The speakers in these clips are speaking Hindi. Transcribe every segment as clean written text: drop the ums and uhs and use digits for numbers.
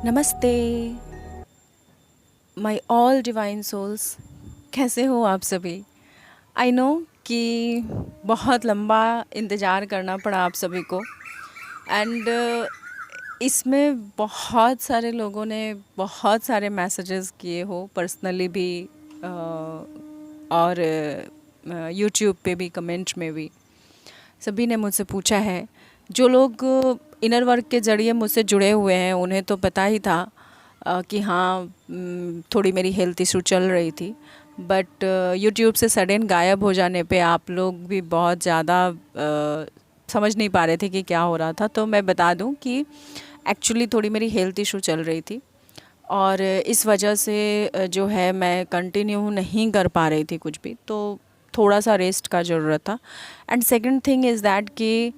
नमस्ते माय ऑल डिवाइन सोल्स। कैसे हो आप सभी? आई नो कि बहुत लंबा इंतज़ार करना पड़ा आप सभी को। एंड इसमें बहुत सारे लोगों ने बहुत सारे मैसेजेस किए हो, पर्सनली भी और यूट्यूब पे भी, कमेंट में भी। सभी ने मुझसे पूछा है। जो लोग इनर वर्क के ज़रिए मुझसे जुड़े हुए हैं उन्हें तो पता ही था कि हाँ, थोड़ी मेरी हेल्थ इशू चल रही थी। बट यूट्यूब से सडन गायब हो जाने पे आप लोग भी बहुत ज़्यादा समझ नहीं पा रहे थे कि क्या हो रहा था। तो मैं बता दूं कि एक्चुअली थोड़ी मेरी हेल्थ इशू चल रही थी और इस वजह से जो है मैं कंटिन्यू नहीं कर पा रही थी कुछ भी। तो थोड़ा सा रेस्ट का ज़रूरत था। And second thing is that कि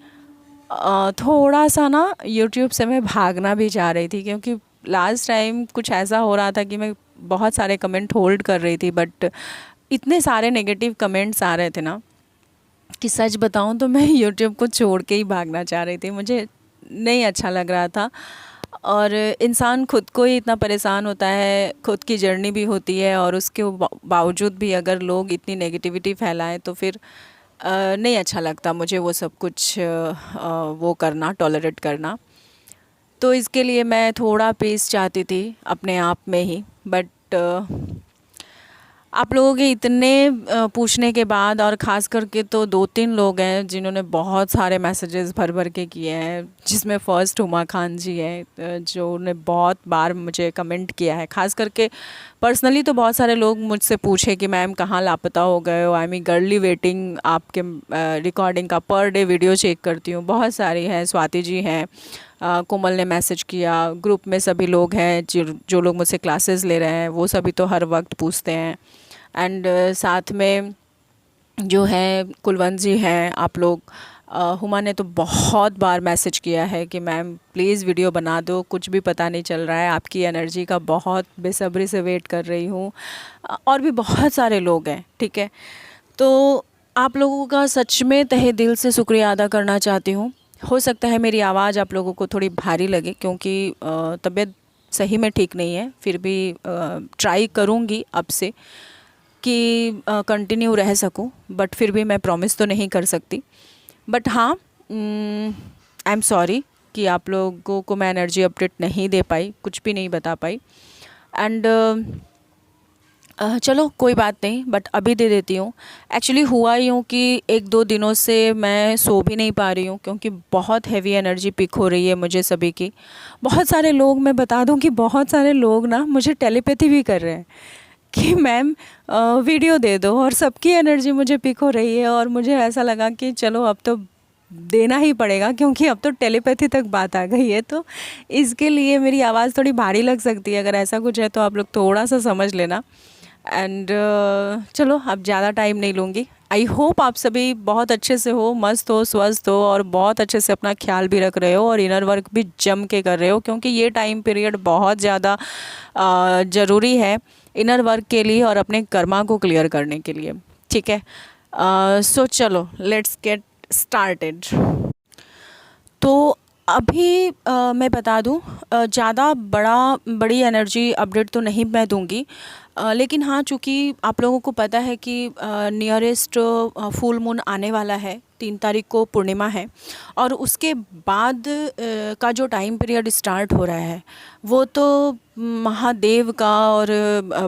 थोड़ा सा ना यूट्यूब से मैं भागना भी चाह रही थी, क्योंकि लास्ट टाइम कुछ ऐसा हो रहा था कि मैं बहुत सारे कमेंट होल्ड कर रही थी, बट इतने सारे नेगेटिव कमेंट्स आ रहे थे ना कि सच बताऊं तो मैं यूट्यूब को छोड़ के ही भागना चाह रही थी। मुझे नहीं अच्छा लग रहा था। और इंसान खुद को ही इतना परेशान होता है, खुद की जर्नी भी होती है, और उसके बावजूद भी अगर लोग इतनी नेगेटिविटी फैलाएं तो फिर नहीं अच्छा लगता मुझे वो सब कुछ वो करना, टॉलरेट करना। तो इसके लिए मैं थोड़ा पीस चाहती थी अपने आप में ही। बट आप लोगों के इतने पूछने के बाद, और ख़ास करके तो 2-3 लोग हैं जिन्होंने बहुत सारे मैसेजेस भर भर के किए हैं, जिसमें फ़र्स्ट हुमा खान जी हैं, जो ने बहुत बार मुझे कमेंट किया है। ख़ास करके पर्सनली तो बहुत सारे लोग मुझसे पूछे कि मैम कहाँ लापता हो गए हो, आई एम गर्ली वेटिंग आपके रिकॉर्डिंग का, पर डे वीडियो चेक करती हूँ। बहुत सारी हैं, स्वाति जी हैं, कोमल ने मैसेज किया, ग्रुप में सभी लोग हैं जो लोग मुझसे क्लासेस ले रहे हैं वो सभी तो हर वक्त पूछते हैं। एंड साथ में जो है कुलवंत जी हैं, आप लोग, हुमा ने तो बहुत बार मैसेज किया है कि मैम प्लीज़ वीडियो बना दो, कुछ भी पता नहीं चल रहा है, आपकी एनर्जी का बहुत बेसब्री से वेट कर रही हूँ। और भी बहुत सारे लोग हैं, ठीक है। तो आप लोगों का सच में तहे दिल से शुक्रिया अदा करना चाहती हूँ। हो सकता है मेरी आवाज़ आप लोगों को थोड़ी भारी लगे, क्योंकि तबीयत सही में ठीक नहीं है। फिर भी ट्राई करूँगी अब से कि कंटिन्यू रह सकूं, बट फिर भी मैं प्रॉमिस तो नहीं कर सकती। बट हाँ, आई एम सॉरी कि आप लोगों को मैं एनर्जी अपडेट नहीं दे पाई, कुछ भी नहीं बता पाई। एंड चलो कोई बात नहीं, बट अभी दे देती हूँ। एक्चुअली हुआ यूँ कि 1-2 दिनों से मैं सो भी नहीं पा रही हूँ, क्योंकि बहुत हैवी एनर्जी पिक हो रही है मुझे सभी की। बहुत सारे लोग, मैं बता दूँ कि बहुत सारे लोग ना मुझे टेलीपैथी भी कर रहे हैं कि मैम वीडियो दे दो, और सबकी एनर्जी मुझे पिक हो रही है। और मुझे ऐसा लगा कि चलो अब तो देना ही पड़ेगा, क्योंकि अब तो टेलीपैथी तक बात आ गई है। तो इसके लिए मेरी आवाज़ थोड़ी भारी लग सकती है। अगर ऐसा कुछ है तो आप लोग थोड़ा सा समझ लेना। एंड चलो अब ज़्यादा टाइम नहीं लूँगी। आई होप आप सभी बहुत अच्छे से हो, मस्त हो, स्वस्थ हो, और बहुत अच्छे से अपना ख्याल भी रख रहे हो, और इनर वर्क भी जम के कर रहे हो, क्योंकि ये टाइम पीरियड बहुत ज़्यादा ज़रूरी है इनर वर्क के लिए और अपने कर्मा को क्लियर करने के लिए, ठीक है। सो चलो लेट्स गेट स्टार्टेड। तो अभी मैं बता दूं, ज़्यादा बड़ी एनर्जी अपडेट तो नहीं मैं दूंगी। लेकिन हाँ, चूँकि आप लोगों को पता है कि नियरेस्ट फुल मून आने वाला है, 3 तारीख को पूर्णिमा है, और उसके बाद का जो टाइम पीरियड स्टार्ट हो रहा है वो तो महादेव का और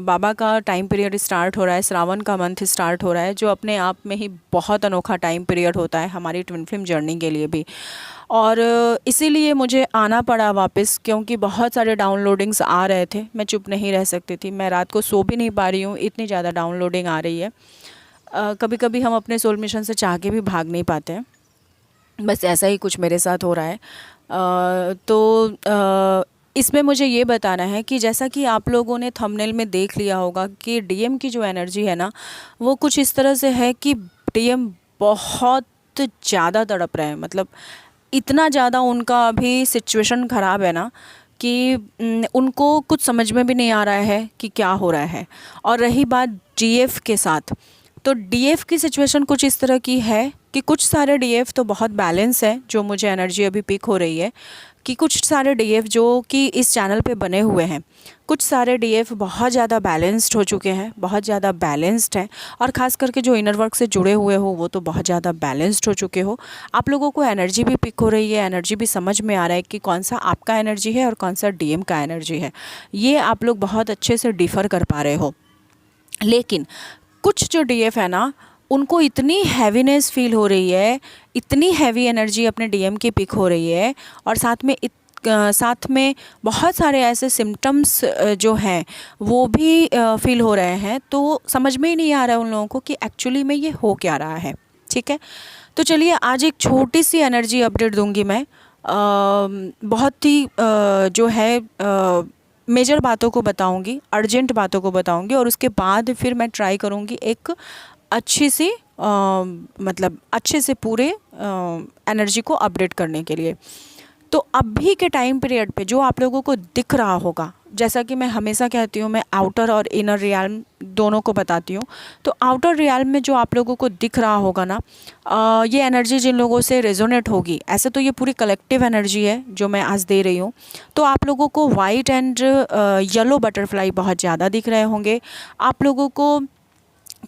बाबा का टाइम पीरियड स्टार्ट हो रहा है। श्रावण का मंथ स्टार्ट हो रहा है, जो अपने आप में ही बहुत अनोखा टाइम पीरियड होता है हमारी ट्विन फ्लेम जर्नी के लिए भी। और इसीलिए मुझे आना पड़ा वापस, क्योंकि बहुत सारे डाउनलोडिंग्स आ रहे थे, मैं चुप नहीं रह सकती थी। मैं रात को सो भी नहीं पा रही हूँ, इतनी ज़्यादा डाउनलोडिंग आ रही है। कभी कभी हम अपने सोल मिशन से चाह के भी भाग नहीं पाते हैं। बस ऐसा ही कुछ मेरे साथ हो रहा है। इसमें मुझे ये बताना है कि जैसा कि आप लोगों ने थंबनेल में देख लिया होगा कि डीएम की जो एनर्जी है ना, वो कुछ इस तरह से है कि डीएम बहुत ज़्यादा तड़प रहे हैं। मतलब इतना ज़्यादा उनका अभी सिचुएशन ख़राब है ना कि उनको कुछ समझ में भी नहीं आ रहा है कि क्या हो रहा है। और रही बात डीएफ के साथ, तो डीएफ की सिचुएशन कुछ इस तरह की है कि कुछ सारे डीएफ तो बहुत बैलेंस है, जो मुझे एनर्जी अभी पिक हो रही है कि कुछ सारे डीएफ जो कि इस चैनल पे बने हुए हैं, कुछ सारे डीएफ बहुत ज़्यादा बैलेंस्ड हो चुके हैं, बहुत ज़्यादा बैलेंस्ड हैं, और ख़ास करके जो इनर वर्क से जुड़े हुए हो वो तो बहुत ज़्यादा बैलेंस्ड हो चुके हो। आप लोगों को एनर्जी भी पिक हो रही है, एनर्जी भी समझ में आ रहा है कि कौन सा आपका एनर्जी है और कौन सा डीएम का एनर्जी है। ये आप लोग बहुत अच्छे से डिफ़र कर पा रहे हो। लेकिन कुछ जो डीएफ है ना, उनको इतनी हैवीनेस फील हो रही है, इतनी हैवी एनर्जी अपने डीएम की पिक हो रही है, और साथ में बहुत सारे ऐसे सिम्टम्स जो हैं वो भी फील हो रहे हैं। तो समझ में ही नहीं आ रहा है उन लोगों को कि एक्चुअली में ये हो क्या रहा है। ठीक है, तो चलिए आज एक छोटी सी एनर्जी अपडेट दूंगी मैं। बहुत ही जो है मेजर बातों को बताऊंगी, अर्जेंट बातों को बताऊंगी, और उसके बाद फिर मैं ट्राई करूंगी एक अच्छी सी मतलब अच्छे से पूरे एनर्जी को अपडेट करने के लिए। तो अभी के टाइम पीरियड पे जो आप लोगों को दिख रहा होगा, जैसा कि मैं हमेशा कहती हूँ, मैं आउटर और इनर रियल्म दोनों को बताती हूँ। तो आउटर रियल्म में जो आप लोगों को दिख रहा होगा ना, ये एनर्जी जिन लोगों से रेजोनेट होगी, ऐसे तो ये पूरी कलेक्टिव एनर्जी है जो मैं आज दे रही हूँ। तो आप लोगों को वाइट एंड येलो बटरफ्लाई बहुत ज़्यादा दिख रहे होंगे, आप लोगों को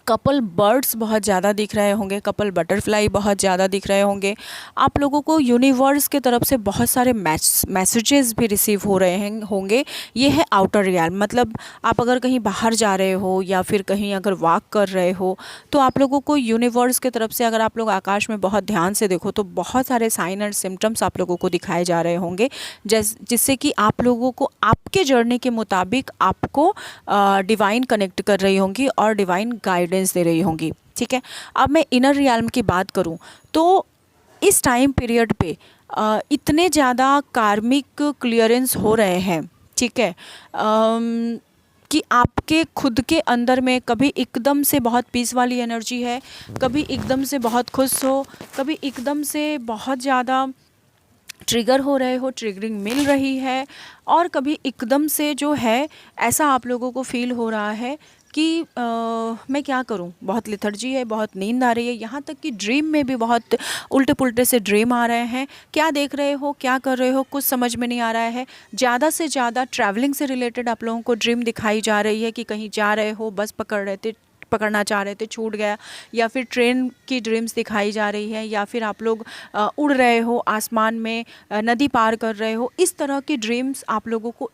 कपल बर्ड्स बहुत ज़्यादा दिख रहे होंगे, कपल बटरफ्लाई बहुत ज़्यादा दिख रहे होंगे। आप लोगों को यूनिवर्स के तरफ से बहुत सारे मैसेजेस भी रिसीव हो रहे होंगे। ये है आउटर रियल, मतलब आप अगर कहीं बाहर जा रहे हो या फिर कहीं अगर वॉक कर रहे हो, तो आप लोगों को यूनिवर्स के तरफ से, अगर आप लोग आकाश में बहुत ध्यान से देखो तो बहुत सारे साइन एंड सिम्टम्स आप लोगों को दिखाए जा रहे होंगे, जिससे कि आप लोगों को आपके जर्नी के मुताबिक आपको डिवाइन कनेक्ट कर रही होंगी और डिवाइन गाइडेंस दे रही होंगी। ठीक है, अब मैं इनर रियल्म की बात करूं तो इस टाइम पीरियड पे इतने ज़्यादा कार्मिक क्लियरेंस हो रहे हैं, ठीक है, कि आपके खुद के अंदर में कभी एकदम से बहुत पीस वाली एनर्जी है, कभी एकदम से बहुत खुश हो, कभी एकदम से बहुत ज़्यादा ट्रिगर हो रहे हो, ट्रिगरिंग मिल रही है, और कभी एकदम से जो है ऐसा आप लोगों को फील हो रहा है कि मैं क्या करूं, बहुत लिथर्जी है, बहुत नींद आ रही है, यहाँ तक कि ड्रीम में भी बहुत उल्टे पुल्टे से ड्रीम आ रहे हैं। क्या देख रहे हो, क्या कर रहे हो, कुछ समझ में नहीं आ रहा है। ज़्यादा से ज़्यादा ट्रैवलिंग से रिलेटेड आप लोगों को ड्रीम दिखाई जा रही है कि कहीं जा रहे हो, बस पकड़ना चाह रहे थे, छूट गया, या फिर ट्रेन की ड्रीम्स दिखाई जा रही है, या फिर आप लोग उड़ रहे हो आसमान में, नदी पार कर रहे हो। इस तरह की ड्रीम्स आप लोगों को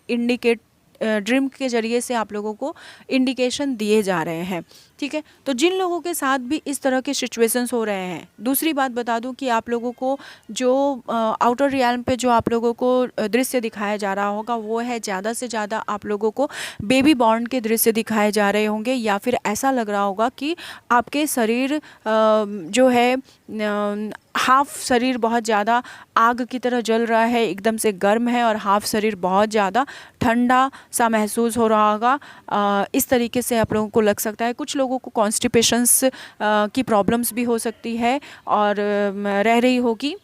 ड्रीम के ज़रिए से आप लोगों को इंडिकेशन दिए जा रहे हैं। ठीक है, तो जिन लोगों के साथ भी इस तरह के सिचुएशंस हो रहे हैं, दूसरी बात बता दूं कि आप लोगों को जो आउटर रियल्म पे जो आप लोगों को दृश्य दिखाया जा रहा होगा वो है ज़्यादा से ज़्यादा आप लोगों को बेबी बॉर्न के दृश्य दिखाए जा रहे होंगे, या फिर ऐसा लग रहा होगा कि आपके शरीर जो है हाफ शरीर बहुत ज़्यादा आग की तरह जल रहा है, एकदम से गर्म है, और हाफ शरीर बहुत ज़्यादा ठंडा सा महसूस हो रहा होगा। इस तरीके से आप लोगों को लग सकता है। कुछ लोगों को कॉन्स्टिपेशंस की प्रॉब्लम्स भी हो सकती है और रह रही होगी,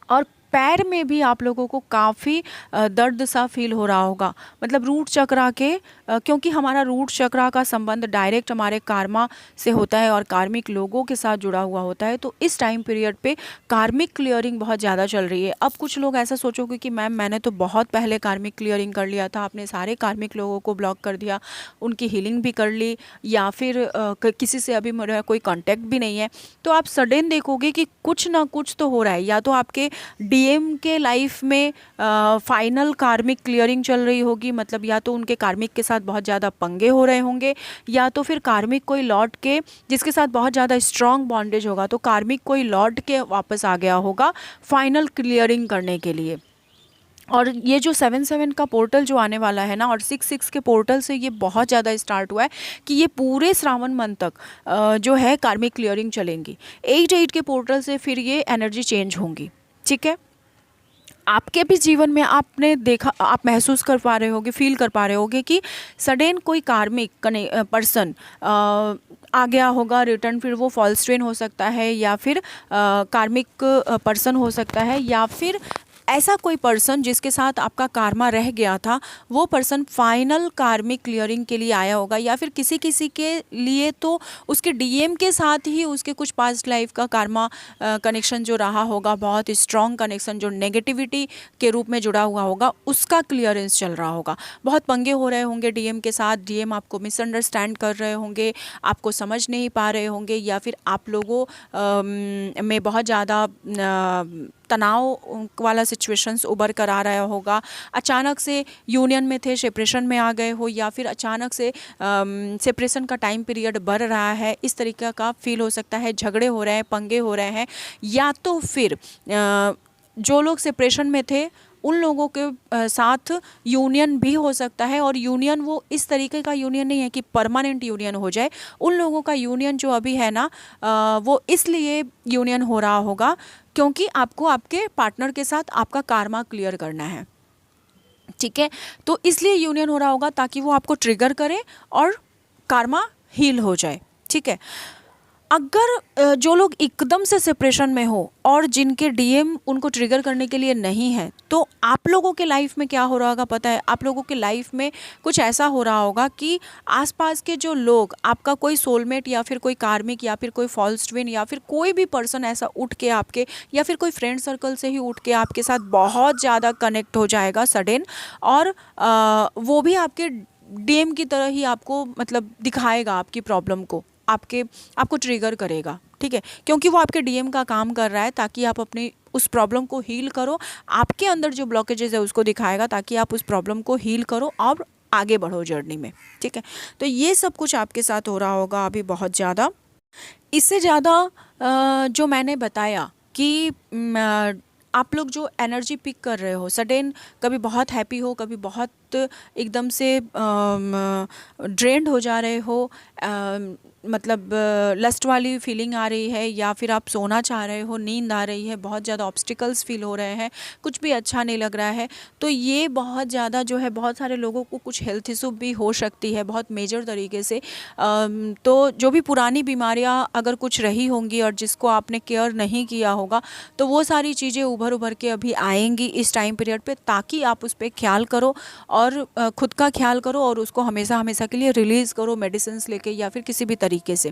और पैर में भी आप लोगों को काफ़ी दर्द सा फील हो रहा होगा, मतलब रूट चक्रा के, क्योंकि हमारा रूट चक्रा का संबंध डायरेक्ट हमारे कार्मा से होता है और कार्मिक लोगों के साथ जुड़ा हुआ होता है। तो इस टाइम पीरियड पे कार्मिक क्लियरिंग बहुत ज़्यादा चल रही है। अब कुछ लोग ऐसा सोचोगे कि मैम मैंने तो बहुत पहले कार्मिक क्लियरिंग कर लिया था, आपने सारे कार्मिक लोगों को ब्लॉक कर दिया, उनकी हीलिंग भी कर ली, या फिर किसी से अभी मेरा कोई कॉन्टैक्ट भी नहीं है। तो आप सडन देखोगे कि कुछ ना कुछ तो हो रहा है, या तो आपके डीएम के लाइफ में फाइनल कार्मिक क्लियरिंग चल रही होगी, मतलब या तो उनके कार्मिक के साथ बहुत ज़्यादा पंगे हो रहे होंगे, या तो फिर कार्मिक कोई लौट के जिसके साथ बहुत ज़्यादा स्ट्रॉन्ग बॉन्डेज होगा, तो कार्मिक कोई लौट के वापस आ गया होगा फाइनल क्लियरिंग करने के लिए। और ये जो 7-7 का पोर्टल जो आने वाला है ना, और 6-6 के पोर्टल से ये बहुत ज़्यादा स्टार्ट हुआ है कि ये पूरे श्रावण मंथ तक जो है कार्मिक क्लियरिंग चलेंगी। 8-8 के पोर्टल से फिर ये एनर्जी चेंज होंगी। ठीक है, आपके भी जीवन में आपने देखा, आप महसूस कर पा रहे होगे, फील कर पा रहे होगे कि सडन कोई कार्मिक पर्सन आ गया होगा रिटर्न, फिर वो फॉल्स ट्रेन हो सकता है, या फिर कार्मिक पर्सन हो सकता है, या फिर ऐसा कोई पर्सन जिसके साथ आपका कार्मा रह गया था, वो पर्सन फाइनल कार्मिक क्लियरिंग के लिए आया होगा, या फिर किसी किसी के लिए तो उसके डीएम के साथ ही उसके कुछ पास्ट लाइफ का कार्मा कनेक्शन जो रहा होगा, बहुत स्ट्रॉन्ग कनेक्शन जो नेगेटिविटी के रूप में जुड़ा हुआ होगा, उसका क्लियरेंस चल रहा होगा। बहुत पंगे हो रहे होंगे डीएम के साथ, डीएम आपको मिसअंडरस्टैंड कर रहे होंगे, आपको समझ नहीं पा रहे होंगे, या फिर आप लोगों में बहुत ज़्यादा तनाव वाला सिचुएशंस उभर कर आ रहा होगा। अचानक से यूनियन में थे, सेपरेशन में आ गए हो, या फिर अचानक से सेपरेशन का टाइम पीरियड बढ़ रहा है, इस तरीके का फील हो सकता है। झगड़े हो रहे हैं, पंगे हो रहे हैं, या तो फिर जो लोग सेपरेशन में थे उन लोगों के साथ यूनियन भी हो सकता है, और यूनियन वो इस तरीके का यूनियन नहीं है कि परमानेंट यूनियन हो जाए। उन लोगों का यूनियन जो अभी है ना, वो इसलिए यूनियन हो रहा होगा क्योंकि आपको आपके पार्टनर के साथ आपका कार्मा क्लियर करना है, ठीक है। तो इसलिए यूनियन हो रहा होगा ताकि वो आपको ट्रिगर करे और कार्मा हील हो जाए, ठीक है। अगर जो लोग एकदम से सेपरेशन में हो और जिनके डीएम उनको ट्रिगर करने के लिए नहीं है, तो आप लोगों के लाइफ में क्या हो रहा होगा पता है? आप लोगों के लाइफ में कुछ ऐसा हो रहा होगा कि आसपास के जो लोग, आपका कोई सोलमेट या फिर कोई कार्मिक या फिर कोई फॉल्स ट्विन या फिर कोई भी पर्सन ऐसा उठ के आपके, या फिर कोई फ्रेंड सर्कल से ही उठ के आपके साथ बहुत ज़्यादा कनेक्ट हो जाएगा सडन, और वो भी आपके डीएम की तरह ही आपको मतलब दिखाएगा आपकी प्रॉब्लम को, आपको ट्रिगर करेगा, ठीक है, क्योंकि वो आपके डीएम का काम कर रहा है ताकि आप अपनी उस प्रॉब्लम को हील करो। आपके अंदर जो ब्लॉकेजेस है उसको दिखाएगा ताकि आप उस प्रॉब्लम को हील करो और आगे बढ़ो जर्नी में, ठीक है। तो ये सब कुछ आपके साथ हो रहा होगा अभी बहुत ज़्यादा। इससे ज़्यादा जो मैंने बताया कि आप लोग जो एनर्जी पिक कर रहे हो, सडन कभी बहुत हैप्पी हो, कभी बहुत एकदम से ड्रेन्ड हो जा रहे हो, मतलब लस्ट वाली फीलिंग आ रही है, या फिर आप सोना चाह रहे हो, नींद आ रही है, बहुत ज़्यादा ऑब्स्टिकल्स फील हो रहे हैं, कुछ भी अच्छा नहीं लग रहा है, तो ये बहुत ज़्यादा जो है, बहुत सारे लोगों को कुछ हेल्थ इशू भी हो सकती है बहुत मेजर तरीके से। तो जो भी पुरानी बीमारियां अगर कुछ रही होंगी और जिसको आपने केयर नहीं किया होगा, तो वो सारी चीज़ें उभर के अभी आएंगी इस टाइम पीरियड पे, ताकि आप उस पर ख्याल करो और खुद का ख्याल करो और उसको हमेशा हमेशा के लिए रिलीज़ करो मेडिसिन लेके या फिर किसी भी तरीके से।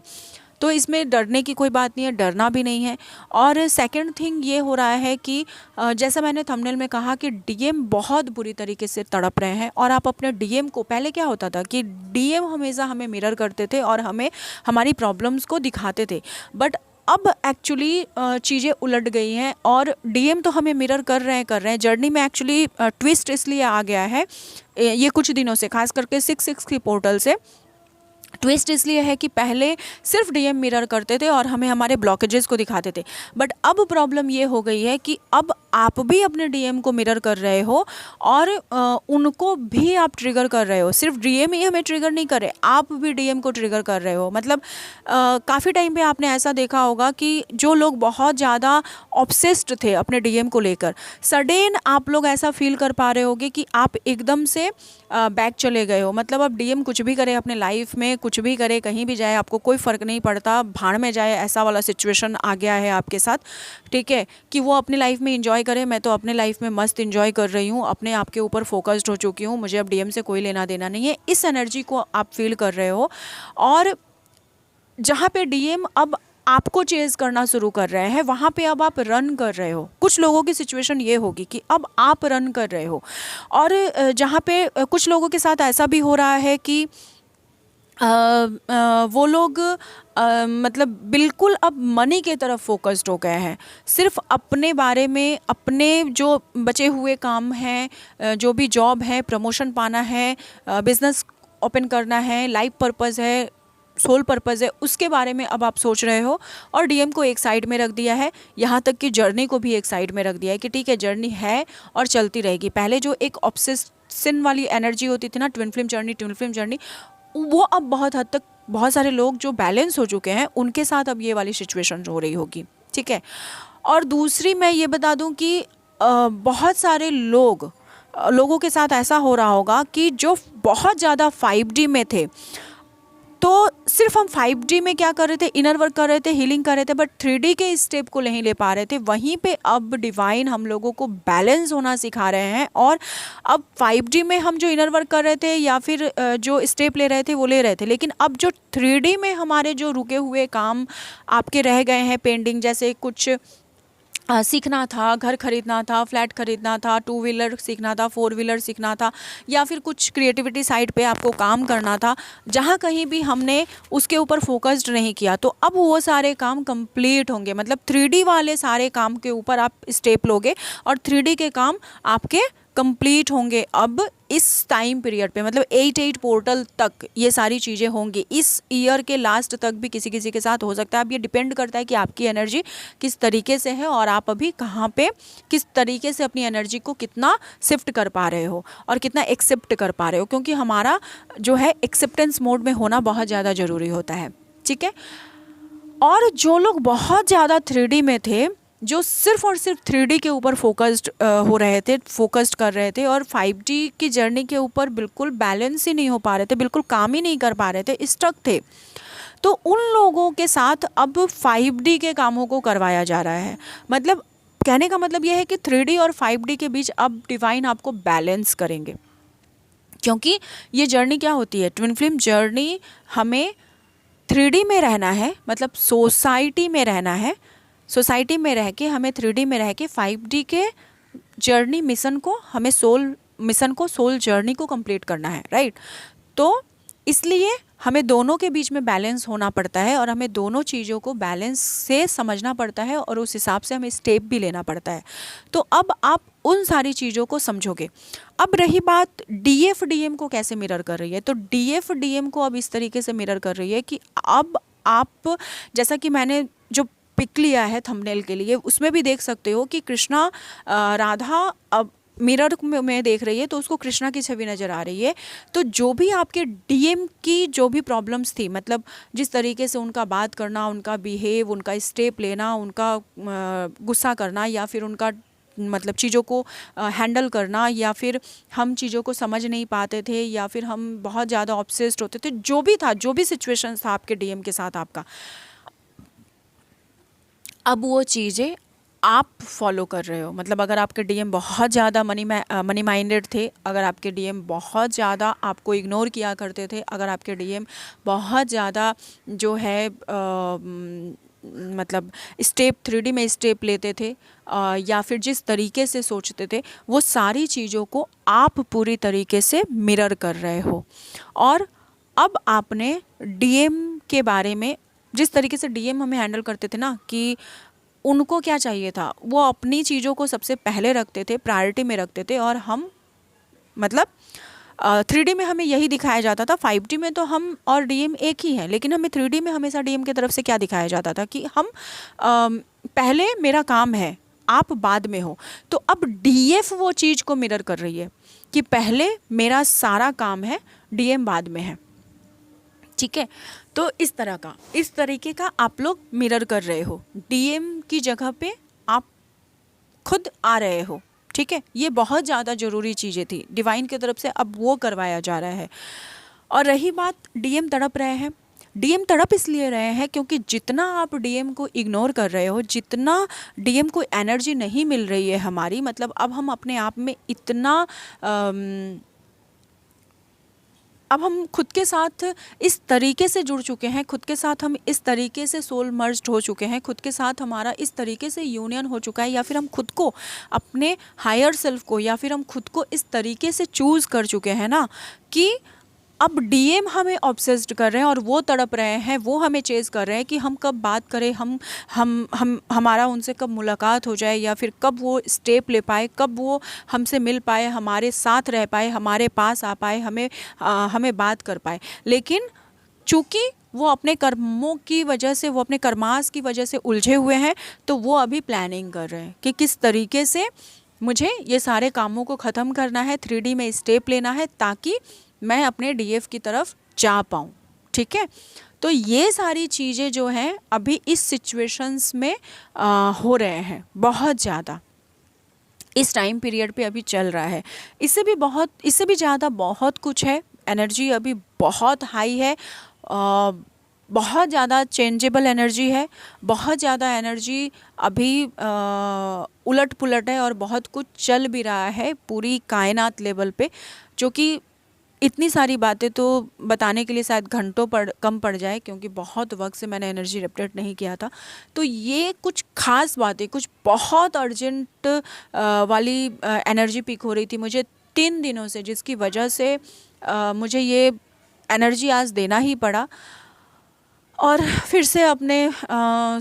तो इसमें डरने की कोई बात नहीं है, डरना भी नहीं है। और सेकंड थिंग ये हो रहा है कि जैसा मैंने थंबनेल में कहा कि डीएम बहुत बुरी तरीके से तड़प रहे हैं, और आप अपने डीएम को, पहले क्या होता था कि डीएम हमेशा हमें मिरर करते थे और हमें हमारी प्रॉब्लम्स को दिखाते थे, बट अब एक्चुअली चीज़ें उलट गई हैं और डीएम तो हमें मिरर कर रहे हैं। जर्नी में एक्चुअली ट्विस्ट इसलिए आ गया है ये कुछ दिनों से, खास करके 6/6 की पोर्टल से ट्विस्ट इसलिए है कि पहले सिर्फ डीएम मिरर करते थे और हमें हमारे ब्लॉकेजेस को दिखाते थे, बट अब प्रॉब्लम ये हो गई है कि अब आप भी अपने डीएम को मिरर कर रहे हो और उनको भी आप ट्रिगर कर रहे हो। सिर्फ डीएम ही हमें ट्रिगर नहीं कर रहे, आप भी डीएम को ट्रिगर कर रहे हो। मतलब काफ़ी टाइम पे आपने ऐसा देखा होगा कि जो लोग बहुत ज़्यादा ऑब्सेस्ड थे अपने डीएम को लेकर, सडन आप लोग ऐसा फील कर पा रहे होगे कि आप एकदम से बैक चले गए हो। मतलब अब डीएम कुछ भी करे अपने लाइफ में, कुछ भी करे, कहीं भी जाए, आपको कोई फ़र्क नहीं पड़ता, भाड़ में जाए, ऐसा वाला सिचुएशन आ गया है आपके साथ, ठीक है, कि वो अपनी लाइफ में एंजॉय करे। मैं तो अपने लाइफ में मस्त एंजॉय कर रही हूँ, अपने आप के ऊपर फोकस्ड हो चुकी हूँ, मुझे अब डीएम से कोई लेना देना नहीं है। इस एनर्जी को आप फील कर रहे हो, और जहाँ पे डीएम अब आपको चेज़ करना शुरू कर रहे हैं, वहाँ पे अब आप रन कर रहे हो। कुछ लोगों की सिचुएशन ये होगी कि अब आप रन कर रहे हो, और जहाँ पे कुछ लोगों के साथ ऐसा भी हो रहा है कि वो लोग मतलब बिल्कुल अब मनी के तरफ फोकस्ड हो गए हैं, सिर्फ अपने बारे में, अपने जो बचे हुए काम हैं, जो भी जॉब है, प्रमोशन पाना है, बिजनेस ओपन करना है, लाइफ पर्पस है, सोल पर्पज़ है, उसके बारे में अब आप सोच रहे हो, और डीएम को एक साइड में रख दिया है, यहाँ तक कि जर्नी को भी एक साइड में रख दिया है कि ठीक है, जर्नी है और चलती रहेगी। पहले जो एक ऑब्सेशन वाली एनर्जी होती थी ना, ट्विन फ्लेम जर्नी, वो अब बहुत हद तक बहुत सारे लोग जो बैलेंस हो चुके हैं उनके साथ अब ये वाली सिचुएशन हो रही होगी, ठीक है। और दूसरी मैं ये बता दूं कि बहुत सारे लोगों के साथ ऐसा हो रहा होगा कि जो बहुत ज़्यादा 5D में थे, तो सिर्फ हम 5D में क्या कर रहे थे, इनर वर्क कर रहे थे, हीलिंग कर रहे थे, बट 3D के स्टेप को नहीं ले पा रहे थे। वहीं पे अब डिवाइन हम लोगों को बैलेंस होना सिखा रहे हैं। और अब 5D में हम जो इनर वर्क कर रहे थे या फिर जो स्टेप ले रहे थे वो ले रहे थे, लेकिन अब जो 3D में हमारे जो रुके हुए काम आपके रह गए हैं पेंडिंग, जैसे कुछ सीखना था, घर खरीदना था, फ्लैट खरीदना था, 2 व्हीलर सीखना था, 4 व्हीलर सीखना था, या फिर कुछ क्रिएटिविटी साइड पे आपको काम करना था, जहाँ कहीं भी हमने उसके ऊपर फोकस्ड नहीं किया, तो अब वो सारे काम कंप्लीट होंगे। मतलब 3D वाले सारे काम के ऊपर आप स्टेप लोगे और 3D के काम आपके कंप्लीट होंगे अब इस टाइम पीरियड पे। मतलब 8 पोर्टल तक ये सारी चीज़ें होंगी। इस ईयर के लास्ट तक भी किसी किसी के साथ हो सकता है। अब ये डिपेंड करता है कि आपकी एनर्जी किस तरीके से है और आप अभी कहाँ पे किस तरीके से अपनी एनर्जी को कितना शिफ्ट कर पा रहे हो और कितना एक्सेप्ट कर पा रहे हो, क्योंकि हमारा जो है एक्सेप्टेंस मोड में होना बहुत ज़्यादा ज़रूरी होता है। ठीक है। और जो लोग बहुत ज़्यादा 3D में थे, जो सिर्फ और सिर्फ 3D के ऊपर फोकस्ड हो रहे थे, फोकस्ड कर रहे थे, और 5D की जर्नी के ऊपर बिल्कुल बैलेंस ही नहीं हो पा रहे थे, बिल्कुल काम ही नहीं कर पा रहे थे, स्टक थे, तो उन लोगों के साथ अब 5D के कामों को करवाया जा रहा है। मतलब कहने का मतलब यह है कि 3D और 5D के बीच अब डिवाइन आपको बैलेंस करेंगे। क्योंकि ये जर्नी क्या होती है, ट्विन फ्लेम जर्नी हमें 3D में रहना है, मतलब सोसाइटी में रहना है, सोसाइटी में रह के हमें 3D में रह के 5D के जर्नी मिशन को, हमें सोल मिशन को, सोल जर्नी को कंप्लीट करना है, राइट। तो इसलिए हमें दोनों के बीच में बैलेंस होना पड़ता है और हमें दोनों चीज़ों को बैलेंस से समझना पड़ता है और उस हिसाब से हमें स्टेप भी लेना पड़ता है। तो अब आप उन सारी चीज़ों को समझोगे। अब रही बात DF-DM को कैसे मिरर कर रही है, तो DF-DM को अब इस तरीके से मिरर कर रही है कि अब आप, जैसा कि मैंने जो पिक लिया है थंबनेल के लिए, उसमें भी देख सकते हो कि कृष्णा राधा अब मिरर में देख रही है तो उसको कृष्णा की छवि नज़र आ रही है। तो जो भी आपके DM की जो भी प्रॉब्लम्स थी, मतलब जिस तरीके से उनका बात करना, उनका बिहेव, उनका स्टेप लेना, उनका गुस्सा करना, या फिर उनका मतलब चीज़ों को हैंडल करना, या फिर हम चीज़ों को समझ नहीं पाते थे, या फिर हम बहुत ज़्यादा ऑब्सेस्ड होते थे, जो भी था, जो भी सिचुएशन था आपके DM के साथ आपका, अब वो चीज़ें आप फॉलो कर रहे हो। मतलब अगर आपके DM बहुत ज़्यादा मनी माइंडेड थे, अगर आपके DM बहुत ज़्यादा आपको इग्नोर किया करते थे, अगर आपके DM बहुत ज़्यादा जो है मतलब स्टेप 3D में स्टेप लेते थे, या फिर जिस तरीके से सोचते थे, वो सारी चीज़ों को आप पूरी तरीके से मिरर कर रहे हो। और अब आपने DM के बारे में, जिस तरीके से DM हमें हैंडल करते थे ना, कि उनको क्या चाहिए था, वो अपनी चीज़ों को सबसे पहले रखते थे, प्रायोरिटी में रखते थे, और हम मतलब 3D में हमें यही दिखाया जाता था। 5D में तो हम और DM एक ही हैं, लेकिन हमें 3D में हमेशा DM की तरफ से क्या दिखाया जाता था कि हम पहले मेरा काम है, आप बाद में हो। तो अब DF वो चीज़ को मिरर कर रही है कि पहले मेरा सारा काम है, DM बाद में है। ठीक है। तो इस तरीके का आप लोग मिरर कर रहे हो, DM की जगह पे आप खुद आ रहे हो। ठीक है। ये बहुत ज़्यादा ज़रूरी चीज़ें थी डिवाइन की तरफ से, अब वो करवाया जा रहा है। और रही बात DM तड़प रहे हैं, DM तड़प इसलिए रहे हैं क्योंकि जितना आप DM को इग्नोर कर रहे हो, जितना DM को एनर्जी नहीं मिल रही है हमारी, मतलब अब हम अपने आप में इतना अब हम खुद के साथ इस तरीके से जुड़ चुके हैं, खुद के साथ हम इस तरीके से सोल मर्ज्ड हो चुके हैं, खुद के साथ हमारा इस तरीके से यूनियन हो चुका है, या फिर हम खुद को, अपने हायर सेल्फ को, या फिर हम खुद को इस तरीके से चूज़ कर चुके हैं ना, कि अब DM हमें ऑब्सेस्ड कर रहे हैं और वो तड़प रहे हैं, वो हमें चेज़ कर रहे हैं कि हम कब बात करें, हम हमारा उनसे कब मुलाकात हो जाए, या फिर कब वो स्टेप ले पाए, कब वो हमसे मिल पाए, हमारे साथ रह पाए, हमारे पास आ पाए, हमें बात कर पाए। लेकिन चूँकि वो अपने कर्मों की वजह से, वो अपने कर्मास की वजह से उलझे हुए हैं, तो वो अभी प्लानिंग कर रहे हैं कि किस तरीके से मुझे ये सारे कामों को ख़त्म करना है, 3D में स्टेप लेना है, ताकि मैं अपने DF की तरफ जा पाऊँ। ठीक है। तो ये सारी चीज़ें जो हैं अभी इस सिचुएशंस में हो रहे हैं, बहुत ज़्यादा इस टाइम पीरियड पे अभी चल रहा है। इससे भी ज़्यादा बहुत कुछ है, एनर्जी अभी बहुत हाई है, बहुत ज़्यादा चेंजेबल एनर्जी है, बहुत ज़्यादा एनर्जी अभी उलट पुलट है और बहुत कुछ चल भी रहा है पूरी कायनात लेवल पे, जो कि इतनी सारी बातें तो बताने के लिए शायद घंटों कम पड़ जाए, क्योंकि बहुत वक्त से मैंने एनर्जी अपडेट नहीं किया था। तो ये कुछ खास बातें, कुछ बहुत अर्जेंट वाली एनर्जी पिक हो रही थी मुझे 3 दिनों से, जिसकी वजह से मुझे ये एनर्जी आज देना ही पड़ा और फिर से अपने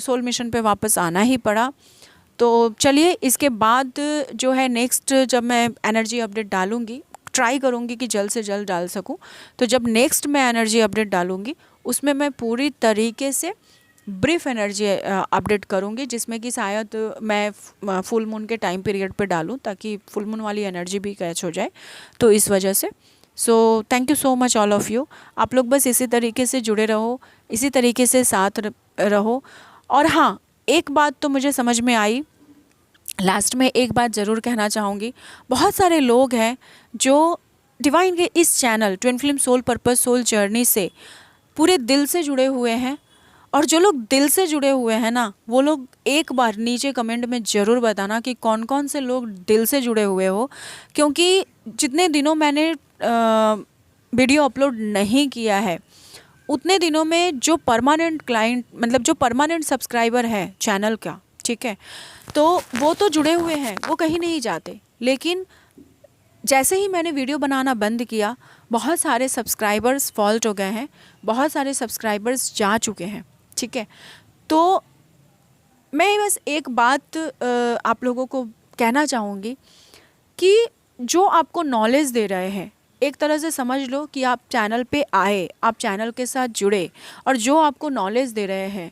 सोल मिशन पे वापस आना ही पड़ा। तो चलिए, इसके बाद जो है नेक्स्ट जब मैं एनर्जी अपडेट डालूँगी, ट्राई करूँगी कि जल्द से जल्द डाल सकूँ। तो जब नेक्स्ट मैं एनर्जी अपडेट डालूँगी उसमें मैं पूरी तरीके से ब्रीफ एनर्जी अपडेट करूँगी, जिसमें कि शायद मैं फुल मून के टाइम पीरियड पे डालूँ ताकि फुल मून वाली एनर्जी भी कैच हो जाए। तो इस वजह से thank you so much all of you. आप लोग बस इसी तरीके से जुड़े रहो, इसी तरीके से साथ रहो। और हाँ, एक बात तो मुझे समझ में आई, लास्ट में एक बात ज़रूर कहना चाहूँगी। बहुत सारे लोग हैं जो डिवाइन के इस channel twin flame soul purpose soul journey से पूरे दिल से जुड़े हुए हैं, और जो लोग दिल से जुड़े हुए हैं ना, वो लोग एक बार नीचे कमेंट में ज़रूर बताना कि कौन कौन से लोग दिल से जुड़े हुए हो, क्योंकि जितने दिनों मैंने वीडियो अपलोड नहीं किया है उतने दिनों में जो परमानेंट क्लाइंट, मतलब जो परमानेंट सब्सक्राइबर है चैनल का, ठीक है, तो वो तो जुड़े हुए हैं, वो कहीं नहीं जाते। लेकिन जैसे ही मैंने वीडियो बनाना बंद किया, बहुत सारे सब्सक्राइबर्स फॉल्ट हो गए हैं, बहुत सारे सब्सक्राइबर्स जा चुके हैं, ठीक है। तो मैं बस एक बात आप लोगों को कहना चाहूँगी कि जो आपको नॉलेज दे रहे हैं, एक तरह से समझ लो कि आप चैनल पे आए, आप चैनल के साथ जुड़े, और जो आपको नॉलेज दे रहे हैं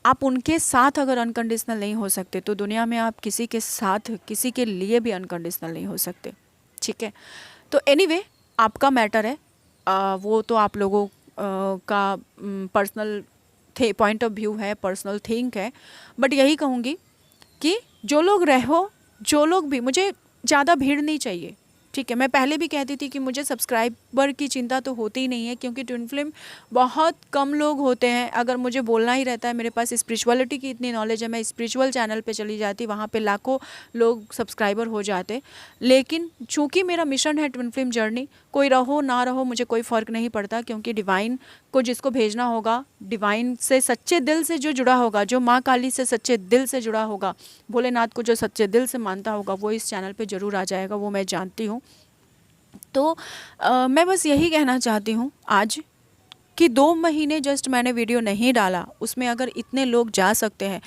आप उनके साथ अगर अनकंडीशनल नहीं हो सकते तो दुनिया में आप किसी के साथ, किसी के लिए भी अनकंडीशनल नहीं हो सकते, ठीक है। तो एनीवे, आपका मैटर है, वो तो आप लोगों का पर्सनल पॉइंट ऑफ व्यू है, पर्सनल थिंक है। बट यही कहूँगी कि जो लोग रहो, जो लोग भी, मुझे ज़्यादा भीड़ नहीं चाहिए, ठीक है। मैं पहले भी कहती थी कि मुझे सब्सक्राइबर की चिंता तो होती ही नहीं है, क्योंकि ट्विन फ्लेम बहुत कम लोग होते हैं। अगर मुझे बोलना ही रहता है, मेरे पास स्पिरिचुअलिटी की इतनी नॉलेज है, मैं स्पिरिचुअल चैनल पे चली जाती, वहाँ पे लाखों लोग सब्सक्राइबर हो जाते। लेकिन चूँकि मेरा मिशन है ट्विन फ्लेम जर्नी, कोई रहो ना रहो मुझे कोई फ़र्क नहीं पड़ता, क्योंकि डिवाइन को जिसको भेजना होगा, डिवाइन से सच्चे दिल से जो जुड़ा होगा, जो माँ काली से सच्चे दिल से जुड़ा होगा, भोलेनाथ को जो सच्चे दिल से मानता होगा, वो इस चैनल पे ज़रूर आ जाएगा, वो मैं जानती हूँ। तो मैं बस यही कहना चाहती हूँ आज कि 2 महीने जस्ट मैंने वीडियो नहीं डाला, उसमें अगर इतने लोग जा सकते हैं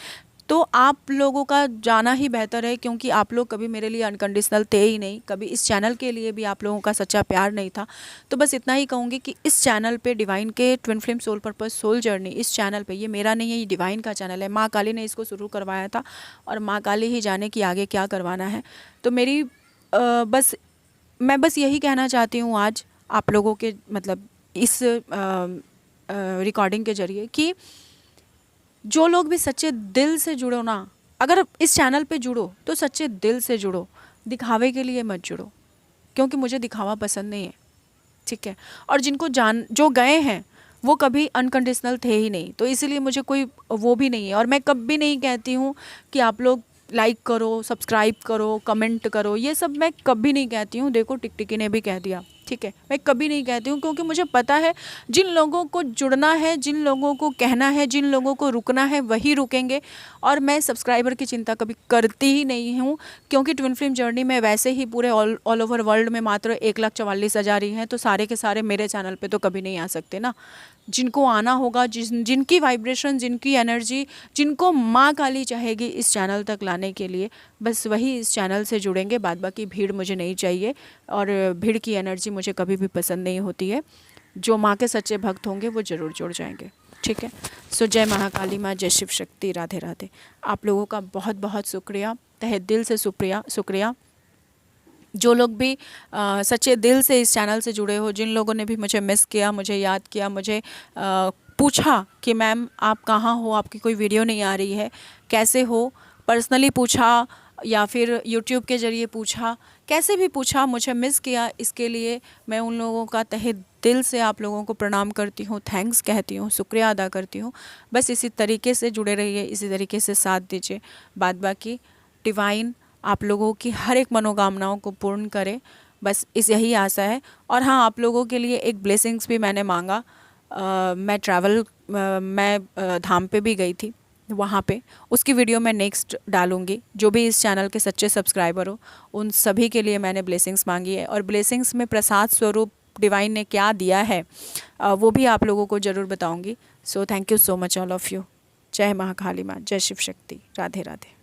तो आप लोगों का जाना ही बेहतर है, क्योंकि आप लोग कभी मेरे लिए अनकंडीशनल थे ही नहीं, कभी इस चैनल के लिए भी आप लोगों का सच्चा प्यार नहीं था। तो बस इतना ही कहूँगी कि इस चैनल पे, डिवाइन के twin flame soul purpose soul journey, इस चैनल पे, ये मेरा नहीं है, ये डिवाइन का चैनल है, माँ काली ने इसको शुरू करवाया था और माँ काली ही जाने कि आगे क्या करवाना है। तो मैं बस यही कहना चाहती हूँ आज आप लोगों के, मतलब इस रिकॉर्डिंग के ज़रिए, कि जो लोग भी सच्चे दिल से जुड़ो ना, अगर इस चैनल पे जुड़ो तो सच्चे दिल से जुड़ो, दिखावे के लिए मत जुड़ो, क्योंकि मुझे दिखावा पसंद नहीं है, ठीक है। और जो गए हैं वो कभी अनकंडीशनल थे ही नहीं, तो इसीलिए मुझे कोई वो भी नहीं है। और मैं कभी नहीं कहती हूँ कि आप लोग लाइक करो, सब्सक्राइब करो, कमेंट करो, ये सब मैं कभी नहीं कहती हूँ। देखो, टिकटिकी ने भी कह दिया, ठीक है, मैं कभी नहीं कहती हूँ, क्योंकि मुझे पता है जिन लोगों को जुड़ना है, जिन लोगों को कहना है, जिन लोगों को रुकना है, वही रुकेंगे। और मैं सब्सक्राइबर की चिंता कभी करती ही नहीं हूँ, क्योंकि ट्विन फ्लेम जर्नी में वैसे ही पूरे ऑल ओवर वर्ल्ड में मात्र 1,44,000 ही हैं, तो सारे के सारे मेरे चैनल पे तो कभी नहीं आ सकते ना। जिनको आना होगा, जिनकी वाइब्रेशन, जिनकी एनर्जी, जिनको माँ काली चाहेगी इस चैनल तक लाने के लिए, बस वही इस चैनल से जुड़ेंगे। बाद बाकी भीड़ मुझे नहीं चाहिए, और भीड़ की एनर्जी मुझे कभी भी पसंद नहीं होती है। जो माँ के सच्चे भक्त होंगे वो ज़रूर जुड़ जाएंगे, ठीक है। जय महाकाली माँ, जय शिव शक्ति, राधे राधे। आप लोगों का बहुत बहुत शुक्रिया, तहे दिल से शुक्रिया। जो लोग भी सच्चे दिल से इस चैनल से जुड़े हो, जिन लोगों ने भी मुझे मिस किया, मुझे याद किया, मुझे पूछा कि मैम आप कहाँ हो, आपकी कोई वीडियो नहीं आ रही है, कैसे हो, पर्सनली पूछा या फिर यूट्यूब के ज़रिए पूछा, कैसे भी पूछा, मुझे मिस किया, इसके लिए मैं उन लोगों का तहे दिल से आप लोगों को प्रणाम करती हूँ, थैंक्स कहती हूँ, शुक्रिया अदा करती हूँ। बस इसी तरीके से जुड़े रहिए, इसी तरीके से साथ दीजिए। बाद बाकी डिवाइन आप लोगों की हर एक मनोकामनाओं को पूर्ण करे, बस इस यही आशा है। और हाँ, आप लोगों के लिए एक ब्लेसिंग्स भी मैंने मांगा। मैं धाम पे भी गई थी, वहाँ पे उसकी वीडियो मैं नेक्स्ट डालूँगी। जो भी इस चैनल के सच्चे सब्सक्राइबर हो उन सभी के लिए मैंने ब्लेसिंग्स मांगी है, और ब्लेसिंग्स में प्रसाद स्वरूप डिवाइन ने क्या दिया है वो भी आप लोगों को ज़रूर बताऊँगी। So thank you so much all of you. जय महाकाली माँ, जय शिव शक्ति, राधे राधे।